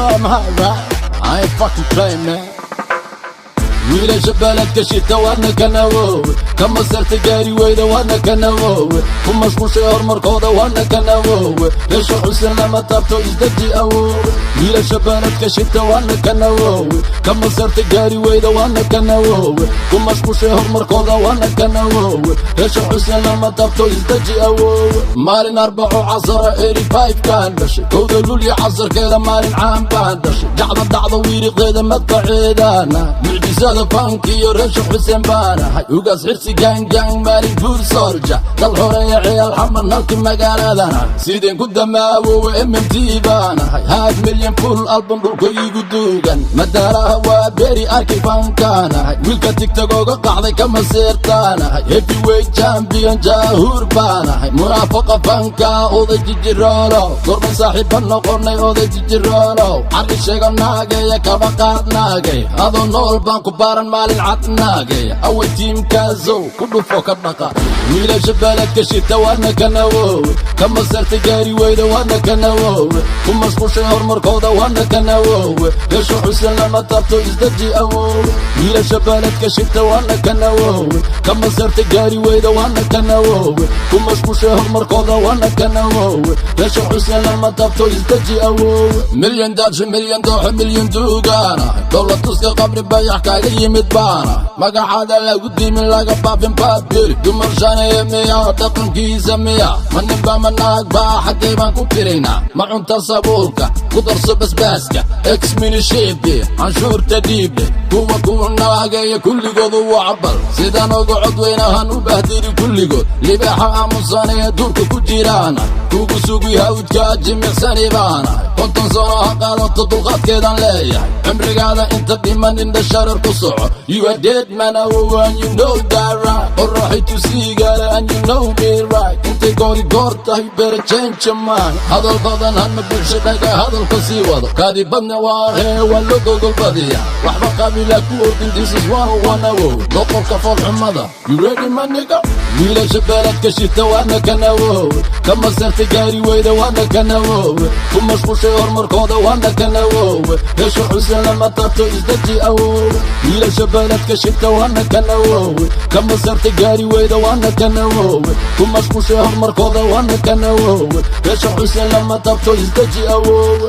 I'm hot, right? I ain't fucking playing, man. wiilasha baladka shita waadna ka nawoowe kama sarta gaari weyda waadna ka nawoowe ku mashquushay horumarkooda waadna ka nawoowe beesha xuseen lama taabto isdaji awoowe wiilasha baladka shita waadna ka nawoowe kama sarta gaari weyda waadna ka nawoowe ku mashquushay horumarkooda waadna ka nawoowe beesha xuseen lama taabto isdaji awoowe maalin arbaco casara 85 kaan dhashay kowda lulya casarkeeda maalin caan baan dhashay jacda dhacda wiiriqeeda madbaceedaana mucjisada fankiyo reesha xuseen baanahay ugaas xirsi gaangaan maalin guur soorja dal horeeya ciyaal xamar nalki magaaladana sideen ku damaawowe MMT baanahay haad milyan full album dhulka igu duugan madaalaha waa beeri arkay fankaanahay wiilka tigtagooga qacday kama seertaanahay heavyweight champion jaahuur baanahay munaafaqa fanka oday jijiroolo gorban saaxiiba noqonay oday jijiroolo cari sheego naageeya kaba qaad naagay adoo nool baan ku baaran maalin cadnaagay away tiimkaasow ku dhufo ka dhaqa wiilasha baladka shita waadna ka nawoowe kama sarta gaari weyda waadna ka nawoowe ku mashquushay horumarkooda waadna ka nawoowe beesha xuseen lama taabto isdaji awoowe wiilasha baladka shita waadna ka nawoowe kama sarta gaari weyda waadna ka nawoowe ku mashquushay horumarkooda waadna ka nawoowe beesha xuseen lama taabto isdaji awoowe milyan daadsho milyan dooxo milyan duugaana dowlad tuska qabri bayax kaaga yimid baana magacaada lagu diimin laga baafin baabiri dumar shaneeye miya dhaqankiisa miya maninba manaag baa xaggay baan ku tiraynaa ma cunta sabuulka ku darso basbaaska exminishiibki canshuurta dhiible kuwa naageeya kulligoodu waa cabal sidaan oga codweynahan u bahdiri kulligood libaaxa aamusanee duurka ku jiraana kugu sugi hawdka jimicsani baanahay 50 sano ha qaadato dulqaadkeedan leeyahay cimrigaada inta dhiman indha sharar ku soco you are dead man and you know that right qorraxay tusiigala and you know me right intay goori goor tahay better change your mind hadal badan hanma bulshadaga hadalka sii wado kaadi badna waa hee waa loo gogolbadiya waxba qabiila ku ordin this is 101 doqorka foolxumada you ready my nigga wiilasha baladka shita waadna ka nawoowe kama sarta gaari weyda waadna ka nawoowe ku mashquushay horumarkooda waadna ka nawoowe beesha xuseen lama taabto isdaji awoowe wiilasha baladka shita waadna ka nawoowe kama sarta gaari weyda waadna ka nawoowe ku mashquushay horumarkooda waadna ka nawoowe beesha xuseen lama taabto isdaji awoowe